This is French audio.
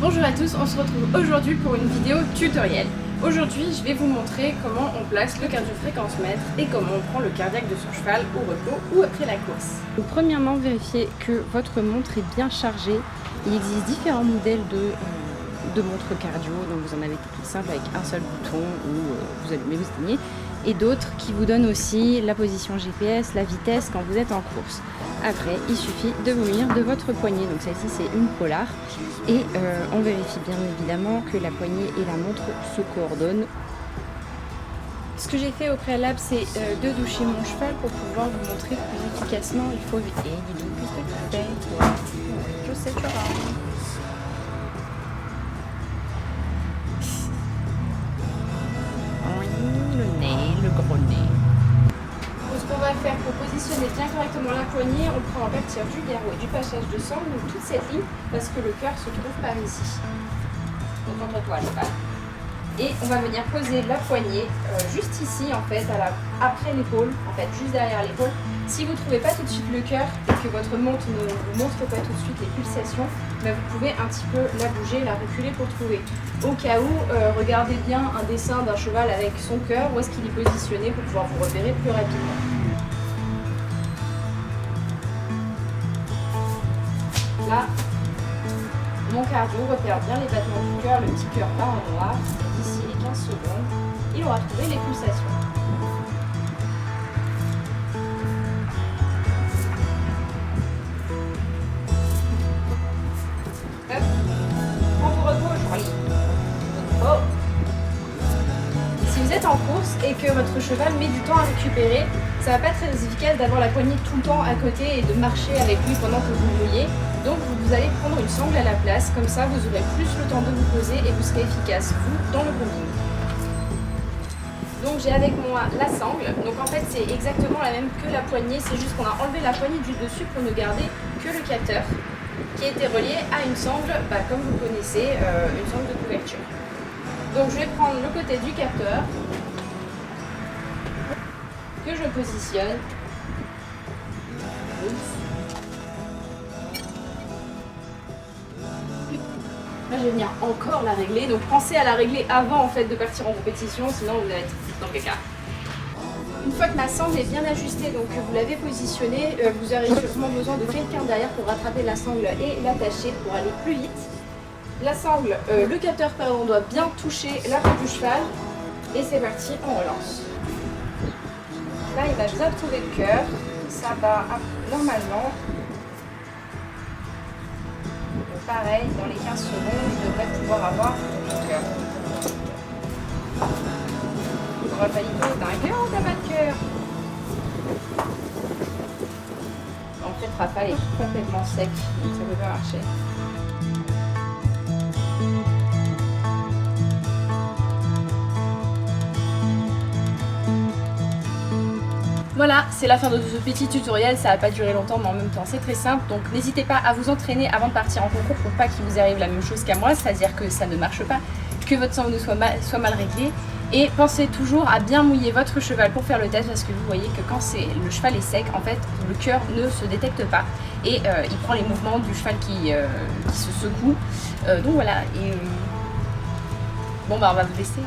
Bonjour à tous, on se retrouve aujourd'hui pour une vidéo tutoriel. Aujourd'hui, je vais vous montrer comment on place le cardio-fréquence-mètre et comment on prend le cardiaque de son cheval au repos ou après la course. Donc, premièrement, vérifiez que votre montre est bien chargée. Il existe différents modèles de montres cardio, donc vous en avez des plus simples avec un seul bouton où vous allumez, vous éteignez, et d'autres qui vous donnent aussi la position GPS, la vitesse quand vous êtes en course. Après, il suffit de vous munir de votre poignée, donc celle-ci c'est une Polar, et on vérifie bien évidemment que la poignée et la montre se coordonnent. Ce que j'ai fait au préalable, c'est de doucher mon cheval pour pouvoir vous montrer plus efficacement. Il faut éviter, dis donc, qu'est-ce que tu fais, toi? Je sais, tu vas. Le nez, le gros nez. Donc, ce qu'on va faire pour positionner bien correctement la poignée, on prend à partir du garrot et du passage de sang, donc toute cette ligne, parce que le cœur se trouve par ici. Donc entre toi, cheval. Et on va venir poser la poignée juste ici, en fait, après l'épaule, en fait, juste derrière l'épaule. Si vous ne trouvez pas tout de suite le cœur et que votre montre ne vous montre pas tout de suite les pulsations, ben vous pouvez un petit peu la bouger, la reculer pour trouver. Au cas où, regardez bien un dessin d'un cheval avec son cœur, où est-ce qu'il est positionné pour pouvoir vous repérer plus rapidement. Là, mon cardio repère bien les battements du cœur, le petit cœur là en noir. D'ici les 15 secondes, il aura trouvé les pulsations. Hop, prends ton repos, Charlie. Oh. Si vous êtes en course et que votre cheval met du temps à récupérer, ça va pas être très efficace d'avoir la poignée tout le temps à côté et de marcher avec lui pendant que vous mouillez. Donc vous allez prendre une sangle à la place, comme ça vous aurez plus le temps de vous poser et vous serez efficace, vous, dans le grooming. Donc j'ai avec moi la sangle, donc en fait c'est exactement la même que la poignée, c'est juste qu'on a enlevé la poignée du dessus pour ne garder que le capteur, qui a été relié à une sangle, comme vous connaissez, une sangle de couverture. Donc je vais prendre le côté du capteur, que je positionne. Là, je vais venir encore la régler. Donc, pensez à la régler avant en fait de partir en compétition, sinon vous allez être dans le caca. Une fois que ma sangle est bien ajustée, donc que vous l'avez positionnée, vous aurez sûrement besoin de quelqu'un derrière pour rattraper la sangle et l'attacher pour aller plus vite. La sangle, le capteur, pardon, doit bien toucher la peau du cheval. Et c'est parti, on relance. Là, il va bien trouver le cœur. Ça bat normalement. Pareil, dans les 15 secondes, je devrais pouvoir avoir le cœur. On va pas dire, t'as un cœur ou t'as pas de cœur? En fait, Rafale est complètement sec, donc ça ne peut pas marcher. Voilà, c'est la fin de ce petit tutoriel, ça va pas durer longtemps mais en même temps c'est très simple, donc n'hésitez pas à vous entraîner avant de partir en concours pour pas qu'il vous arrive la même chose qu'à moi, c'est-à-dire que ça ne marche pas, que votre sangle soit mal réglée, et pensez toujours à bien mouiller votre cheval pour faire le test parce que vous voyez que quand le cheval est sec, en fait le cœur ne se détecte pas et il prend les mouvements du cheval qui se secoue, donc voilà, et bon on va vous laisser.